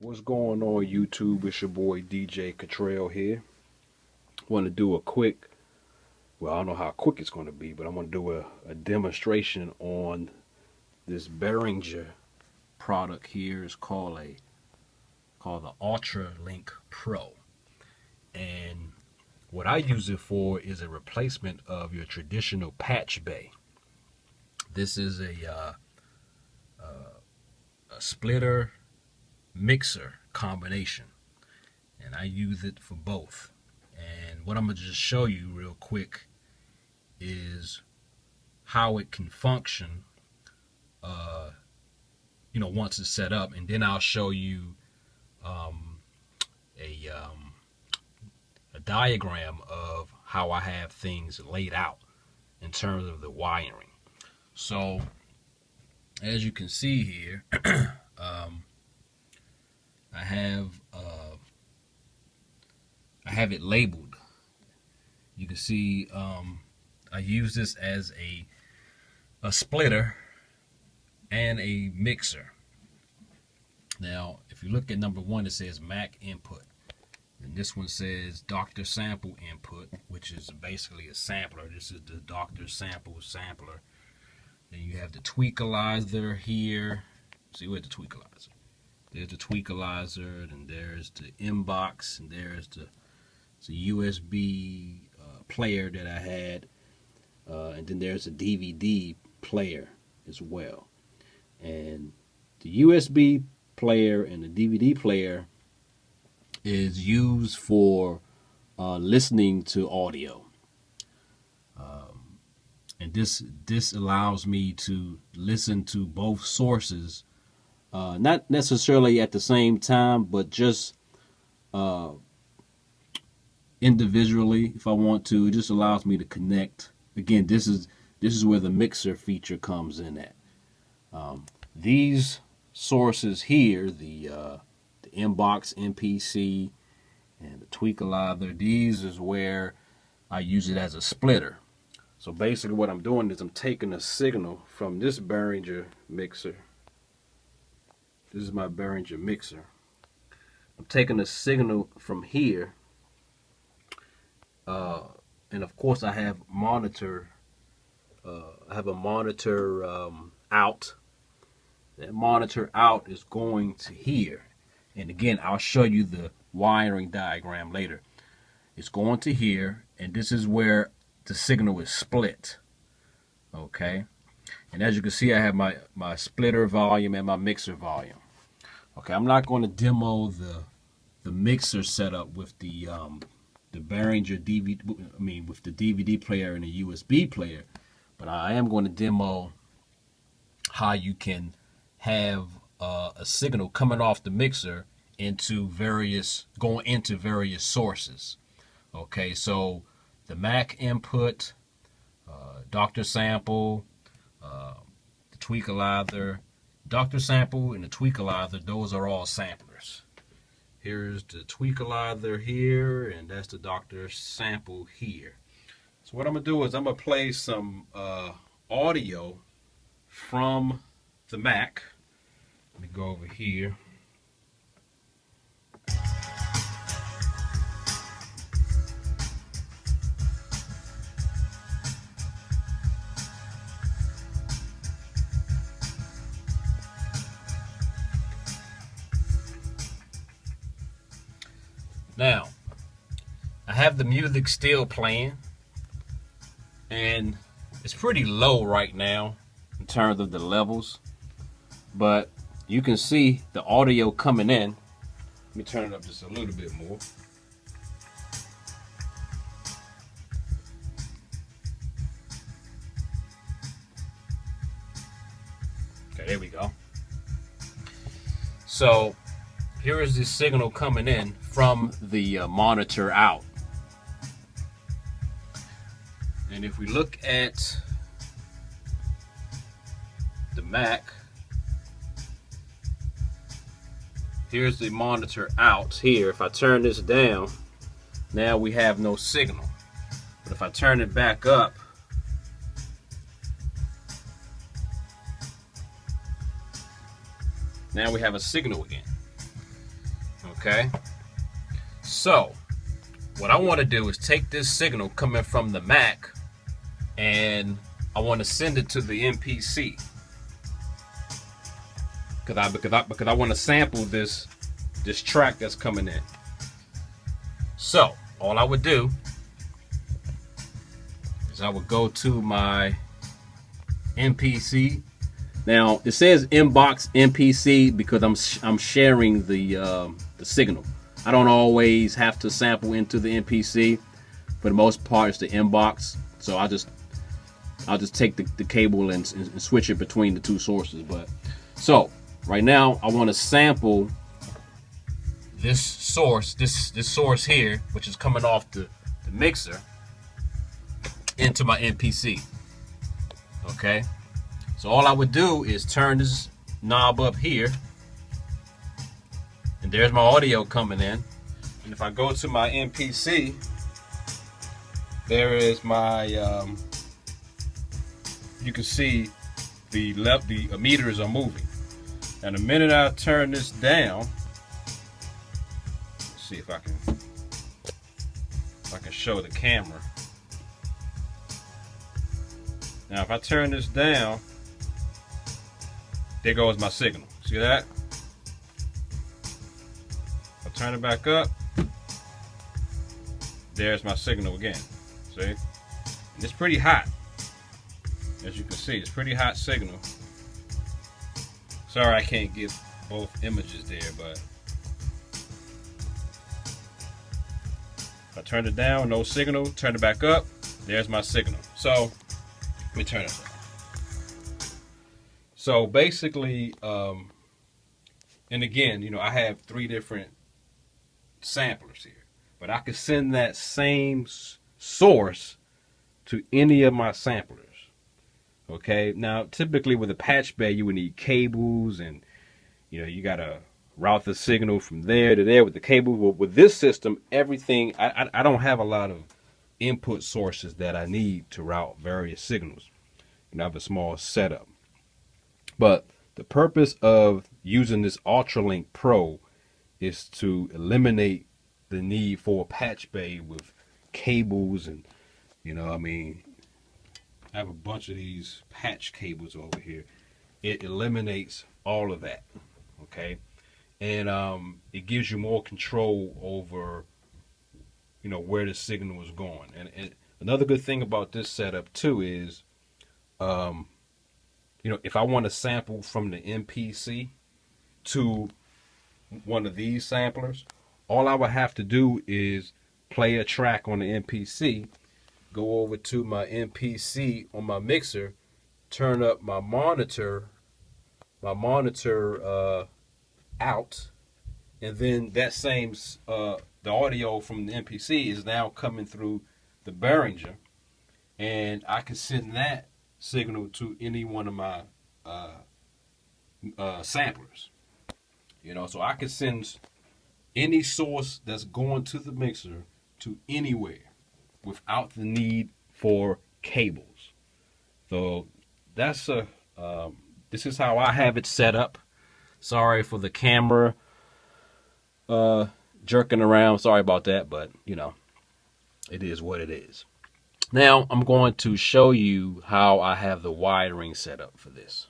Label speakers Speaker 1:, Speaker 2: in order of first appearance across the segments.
Speaker 1: What's going on YouTube? It's your boy DJ Cottrell here. Want to do a quick, well, I don't know how quick it's going to be, but I'm going to do a demonstration on this Behringer product here. It's called the UltraLink Pro. And what I use it for is a replacement of your traditional patchbay. This is a splitter mixer combination, and I use it for both. And what I'm going to just show you real quick is how it can function once it's set up, and then I'll show you a diagram of how I have things laid out in terms of the wiring. So as you can see here, I have it labeled. You can see I use this as a splitter and a mixer. Now, if you look at number 1, it says Mac input, and this one says Dr. Sample input, which is basically a sampler. This is the Dr. Sample sampler. Then you have the tweakalizer here. See, where's the tweakalizer? There's the tweakalizer, and there's the inbox, and there's the USB player that I had, and then there's a DVD player as well. And the USB player and the DVD player is used for listening to audio. And this allows me to listen to both sources, not necessarily at the same time, but just individually if I want to. It just allows me to connect. Again, this is where the mixer feature comes in at. These sources here, the inbox, MPC, and the tweakalizer, these is where I use it as a splitter. So basically what I'm doing is I'm taking a signal from this Behringer mixer. This is my Behringer mixer. I'm taking a signal from here, and of course I have a monitor out. That monitor out is going to here, and again I'll show you the wiring diagram later. It's going to here, and this is where the signal is split. Okay, and as you can see, I have my splitter volume and my mixer volume. Okay, I'm not going to demo the mixer setup with the Behringer DVD, with the DVD player and the USB player, but I am going to demo how you can have a signal coming off the mixer going into various sources. Okay, so the Mac input, Dr. Sample, the tweakalizer. Dr. Sample and the tweakalizer, those are all samplers. Here's the tweakalizer here, and that's the Dr. Sample here. So what I'm going to do is I'm going to play some audio from the Mac. Let me go over here. Now, I have the music still playing, and it's pretty low right now in terms of the levels, but you can see the audio coming in. Let me turn it up just a little bit more. Okay, there we go. So here is this signal coming in from the monitor out. And if we look at the Mac, here's the monitor out here. If I turn this down, now we have no signal. But if I turn it back up, now we have a signal again. Okay. So what I want to do is take this signal coming from the Mac and I want to send it to the MPC because I want to sample this track that's coming in. So all I would do is I would go to my MPC. Now it says inbox MPC because I'm sharing the signal. I don't always have to sample into the MPC. For the most part, it's the inbox. So I'll just take the cable and switch it between the two sources. But so right now I want to sample this source, this source here, which is coming off the mixer, into my MPC. Okay. So all I would do is turn this knob up here, and there's my audio coming in. And if I go to my MPC, there is my, you can see the meters are moving. And the minute I turn this down, let's see if I can show the camera. Now if I turn this down, there goes my signal. See that? I'll turn it back up. There's my signal again. See? And it's pretty hot. As you can see, it's pretty hot signal. Sorry I can't get both images there, but if I turn it down, no signal, turn it back up, there's my signal. So let me turn it down. So basically, and again, you know, I have 3 different samplers here, but I could send that same source to any of my samplers. Okay, now typically with a patch bay, you would need cables, and you know, you gotta route the signal from there to there with the cable. But with this system, everything, I don't have a lot of input sources that I need to route various signals. You know, I have a small setup. But the purpose of using this UltraLink Pro is to eliminate the need for a patch bay with cables, and you know, I mean, I have a bunch of these patch cables over here. It eliminates all of that, okay? And it gives you more control over, you know, where the signal is going. And another good thing about this setup too is, you know, if I want to sample from the MPC to one of these samplers, all I would have to do is play a track on the MPC, go over to my MPC on my mixer, turn up my monitor out, and then that same the audio from the MPC is now coming through the Behringer, and I can send that signal to any one of my samplers. You know, so I can send any source that's going to the mixer to anywhere without the need for cables. So that's this is how I have it set up. Sorry for the camera jerking around. Sorry about that, but you know, it is what it is. Now I'm going to show you how I have the wiring set up for this.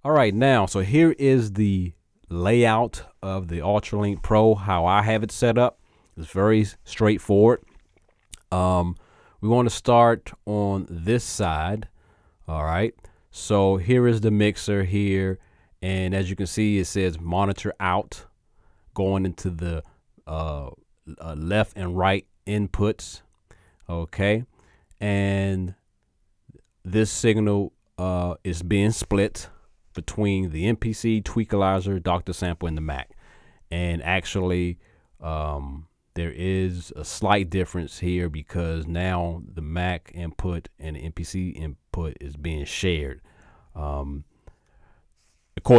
Speaker 1: All right, now, so here is the layout of the UltraLink Pro, how I have it set up. It's very straightforward. We want to start on this side. All right, so here is the mixer here, and as you can see, it says monitor out, going into the left and right inputs. Okay, and this signal is being split between the MPC, Tweakalizer, Dr. Sample, and the Mac. And actually, there is a slight difference here because now the Mac input and the MPC input is being shared. According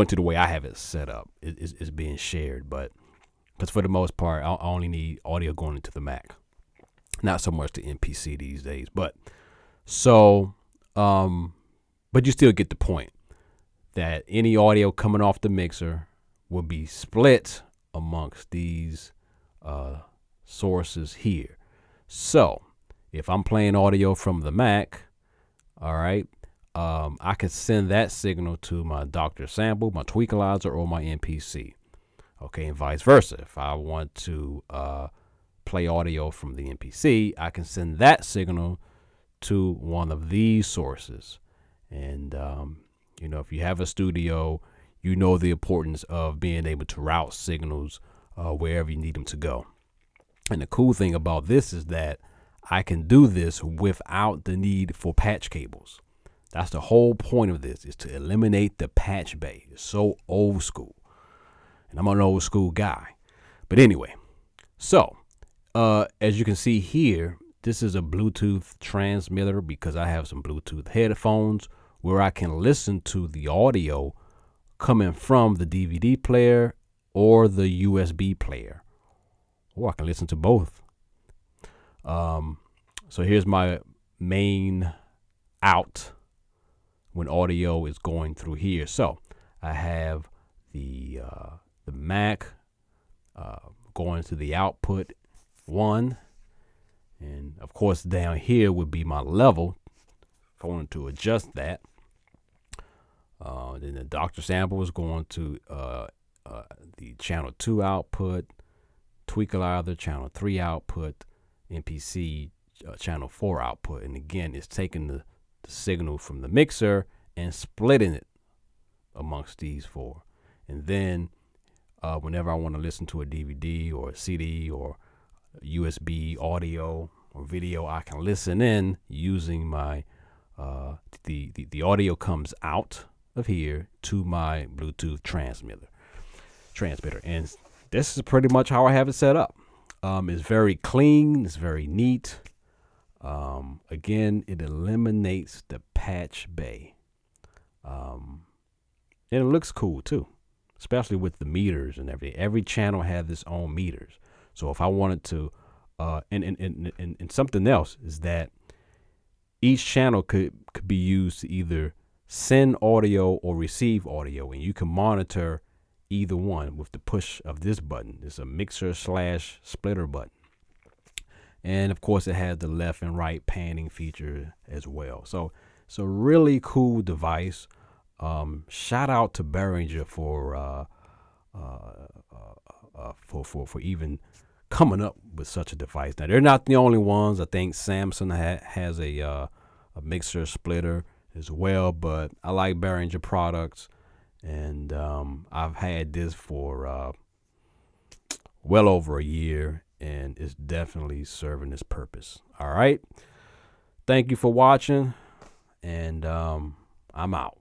Speaker 1: to the way I have it set up, it's being shared. But because for the most part, I only need audio going into the Mac. Not so much the MPC these days, but so, but you still get the point that any audio coming off the mixer will be split amongst these sources here. So if I'm playing audio from the Mac, all right, I could send that signal to my Dr. Sample, my Tweakalizer, or my MPC. Okay, and vice versa. If I want to play audio from the MPC, I can send that signal to one of these sources. And, if you have a studio, you know the importance of being able to route signals wherever you need them to go. And the cool thing about this is that I can do this without the need for patch cables. That's the whole point of this, is to eliminate the patch bay. It's so old school. And I'm an old school guy. But anyway, so as you can see here, this is a Bluetooth transmitter because I have some Bluetooth headphones where I can listen to the audio coming from the DVD player or the USB player, or I can listen to both. So here's my main out when audio is going through here. So I have the Mac going to the output 1, and of course down here would be my level if I wanted to adjust that. Then the Dr. Sample is going to the channel 2 output, Tweakalizer channel 3 output, MPC channel 4 output. And again, it's taking the signal from the mixer and splitting it amongst these 4. And then whenever I want to listen to a DVD or a CD or USB audio or video, I can listen in using my the audio comes out of here to my Bluetooth transmitter. And this is pretty much how I have it set up. It's very clean. It's very neat. Again, it eliminates the patch bay. And it looks cool too, especially with the meters and everything. Every channel has its own meters. So if I wanted to, and something else is that each channel could be used to either send audio or receive audio, and you can monitor either one with the push of this button. It's a mixer/splitter button. And of course it has the left and right panning feature as well. So it's a really cool device. Shout out to Behringer for even coming up with such a device. Now they're not the only ones. I think Samsung has a mixer splitter as well, but I like Behringer products, and I've had this for well over a year, and it's definitely serving its purpose. All right, thank you for watching, and I'm out.